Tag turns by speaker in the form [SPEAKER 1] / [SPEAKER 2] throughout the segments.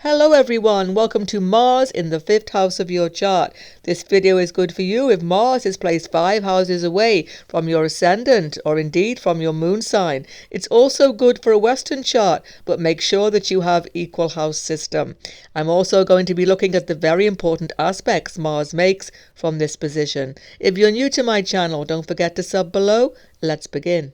[SPEAKER 1] Hello everyone, welcome to Mars in the 5th house of your chart. This video is good for you if Mars is placed 5 houses away from your ascendant or indeed from your moon sign. It's also good for a Western chart, but make sure that you have equal house system. I'm also going to be looking at the very important aspects Mars makes from this position. If you're new to my channel, don't forget to sub below. Let's begin.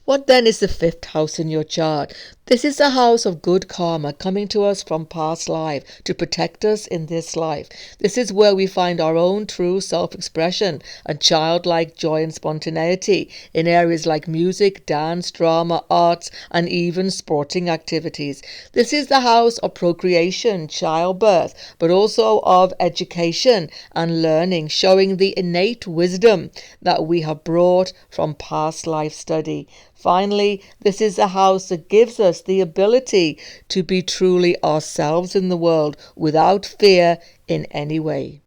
[SPEAKER 1] What then is the 5th house in your chart? This is the house of good karma coming to us from past life to protect us in this life. This is where we find our own true self-expression and childlike joy and spontaneity in areas like music, dance, drama, arts, and even sporting activities. This is the house of procreation, childbirth, but also of education and learning, showing the innate wisdom that we have brought from past life study. Finally, this is a house that gives us the ability to be truly ourselves in the world without fear in any way.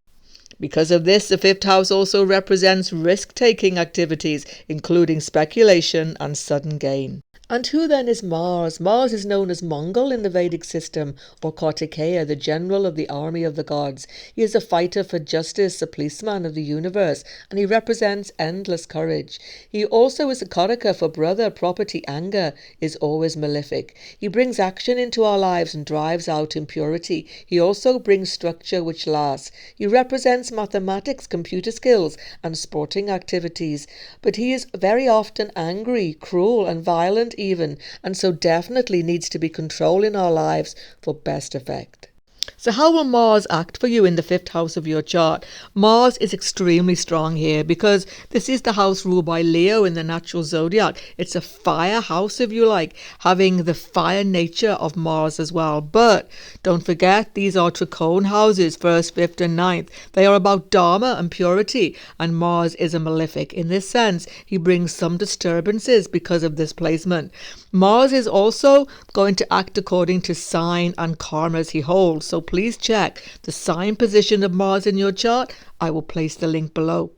[SPEAKER 1] Because of this, the 5th house also represents risk-taking activities, including speculation and sudden gain. And who then is Mars? Mars is known as Mongol in the Vedic system, or Kartikeya, the general of the army of the gods. He is a fighter for justice, a policeman of the universe, and he represents endless courage. He also is a karaka for brother, property, anger is always malefic. He brings action into our lives and drives out impurity. He also brings structure which lasts. He represents mathematics, computer skills, and sporting activities. But he is very often angry, cruel, and violent even, and so definitely needs to be controlled in our lives for best effect. So how will Mars act for you in the 5th house of your chart? Mars is extremely strong here because this is the house ruled by Leo in the natural zodiac. It's a fire house, if you like, having the fire nature of Mars as well. But don't forget, these are Tricone houses, 1st, 5th and 9th. They are about Dharma and purity, and Mars is a malefic. In this sense, he brings some disturbances because of this placement. Mars is also going to act according to sign and karmas he holds. So please check the sign position of Mars in your chart. I will place the link below.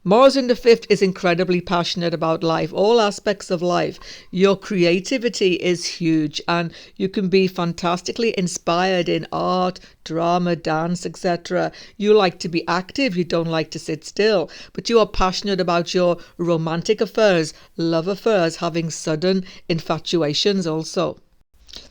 [SPEAKER 1] Mars in the 5th is incredibly passionate about life, all aspects of life. Your creativity is huge and you can be fantastically inspired in art, drama, dance, etc. You like to be active, you don't like to sit still, but you are passionate about your romantic affairs, love affairs, having sudden infatuations also.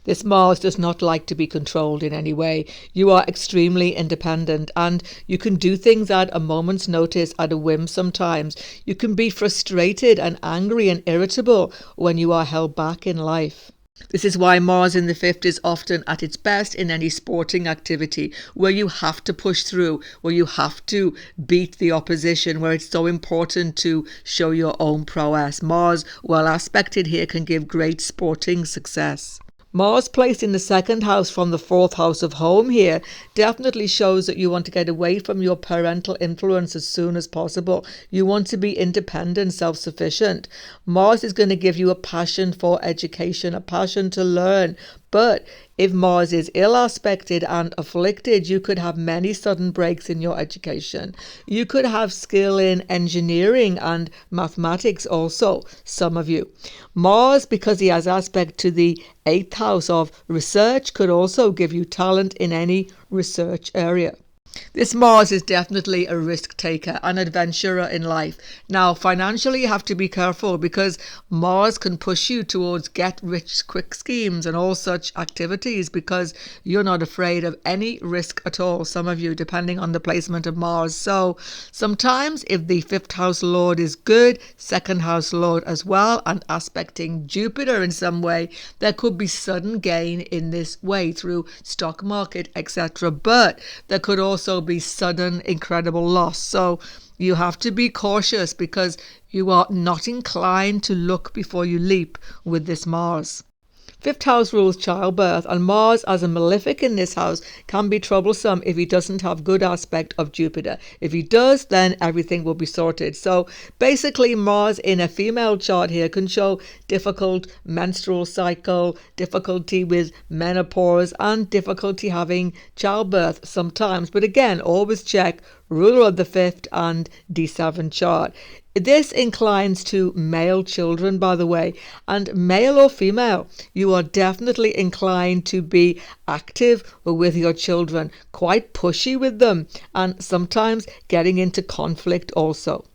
[SPEAKER 1] This Mars does not like to be controlled in any way. You are extremely independent and you can do things at a moment's notice, at a whim sometimes. You can be frustrated and angry and irritable when you are held back in life. This is why Mars in the 5th is often at its best in any sporting activity where you have to push through, where you have to beat the opposition, where it's so important to show your own prowess. Mars, well aspected here, can give great sporting success. Mars placed in the 2nd house from the 4th house of home here definitely shows that you want to get away from your parental influence as soon as possible. You want to be independent, self-sufficient. Mars is going to give you a passion for education, a passion to learn. But if Mars is ill aspected and afflicted, you could have many sudden breaks in your education. You could have skill in engineering and mathematics also, some of you. Mars, because he has aspect to the 8th house of research, could also give you talent in any research area. This Mars is definitely a risk taker, an adventurer in life. Now, financially, you have to be careful because Mars can push you towards get-rich-quick schemes and all such activities because you're not afraid of any risk at all, some of you, depending on the placement of Mars. So sometimes if the 5th house Lord is good, 2nd house Lord as well, and aspecting Jupiter in some way, there could be sudden gain in this way through stock market, etc. But there could also be sudden incredible loss, so you have to be cautious because you are not inclined to look before you leap with this Mars. 5th house rules childbirth, and Mars as a malefic in this house can be troublesome if he doesn't have good aspect of Jupiter. If he does, then everything will be sorted. So basically Mars in a female chart here can show difficult menstrual cycle, difficulty with menopause, and difficulty having childbirth sometimes. But again, always check ruler of the 5th and D7 chart. This inclines to male children, by the way, and male or female, you are definitely inclined to be active with your children, quite pushy with them, and sometimes getting into conflict also.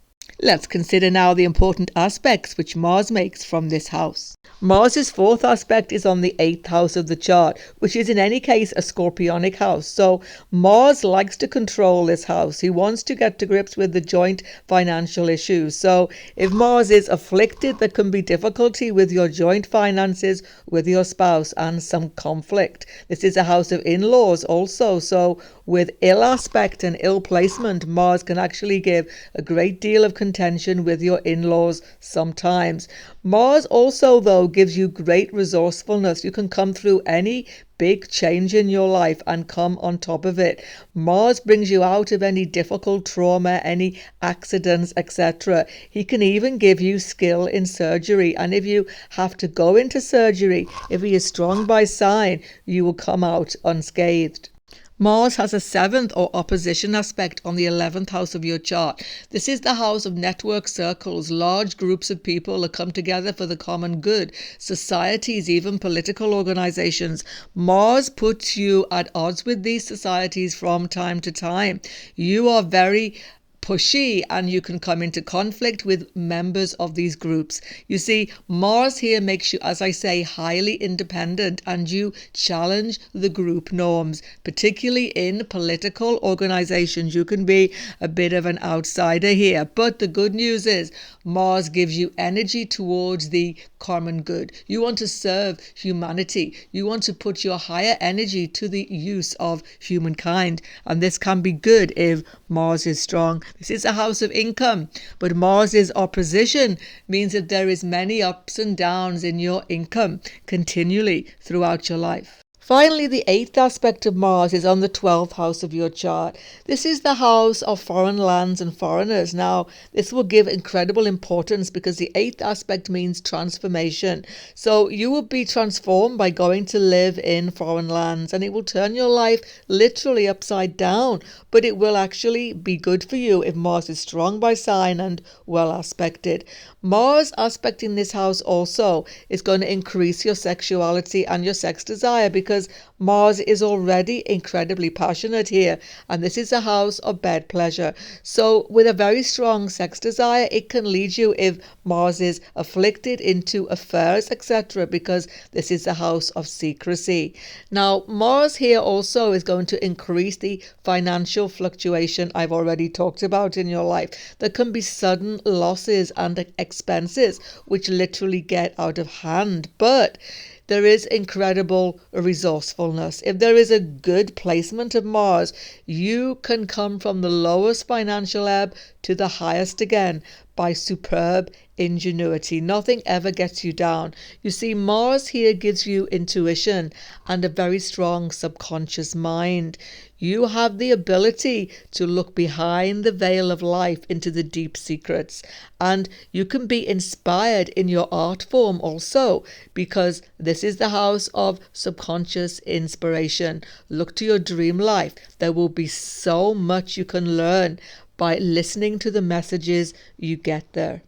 [SPEAKER 1] Let's consider now the important aspects which Mars makes from this house. Mars's 4th aspect is on the 8th house of the chart, which is in any case a scorpionic house. So Mars likes to control this house. He wants to get to grips with the joint financial issues. So if Mars is afflicted, there can be difficulty with your joint finances with your spouse and some conflict. This is a house of in-laws also. So with ill aspect and ill placement, Mars can actually give a great deal of contention with your in-laws sometimes. Mars also, though, gives you great resourcefulness. You can come through any big change in your life and come on top of it. Mars brings you out of any difficult trauma, any accidents, etc. He can even give you skill in surgery. And if you have to go into surgery, if he is strong by sign, you will come out unscathed. Mars has a 7th or opposition aspect on the 11th house of your chart. This is the house of network circles, large groups of people that come together for the common good, societies, even political organizations. Mars puts you at odds with these societies from time to time. You are very pushy and you can come into conflict with members of these groups. You see, Mars here makes you, as I say, highly independent, and you challenge the group norms, particularly in political organizations. You can be a bit of an outsider here, but the good news is Mars gives you energy towards the common good. You want to serve humanity. You want to put your higher energy to the use of humankind, and this can be good if Mars is strong. This is a house of income, but Mars's opposition means that there is many ups and downs in your income continually throughout your life. Finally, the 8th aspect of Mars is on the 12th house of your chart. This is the house of foreign lands and foreigners. Now, this will give incredible importance because the 8th aspect means transformation. So you will be transformed by going to live in foreign lands, and it will turn your life literally upside down. But it will actually be good for you if Mars is strong by sign and well aspected. Mars aspecting this house also is going to increase your sexuality and your sex desire, because Mars is already incredibly passionate here, and this is a house of bed pleasure. So with a very strong sex desire, it can lead you, if Mars is afflicted, into affairs, etc., because this is a house of secrecy. Now, Mars here also is going to increase the financial fluctuation I've already talked about in your life. There can be sudden losses and expenses which literally get out of hand, but there is incredible resourcefulness. If there is a good placement of Mars, you can come from the lowest financial ebb to the highest again by superb ingenuity. Nothing ever gets you down. You see, Mars here gives you intuition and a very strong subconscious mind. You have the ability to look behind the veil of life into the deep secrets, and you can be inspired in your art form also, because this is the house of subconscious inspiration. Look to your dream life. There will be so much you can learn by listening to the messages you get there.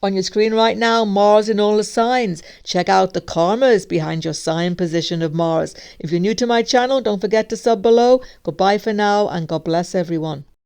[SPEAKER 1] On your screen right now, Mars in all the signs. Check out the karmas behind your sign position of Mars. If you're new to my channel, don't forget to sub below. Goodbye for now, and God bless everyone.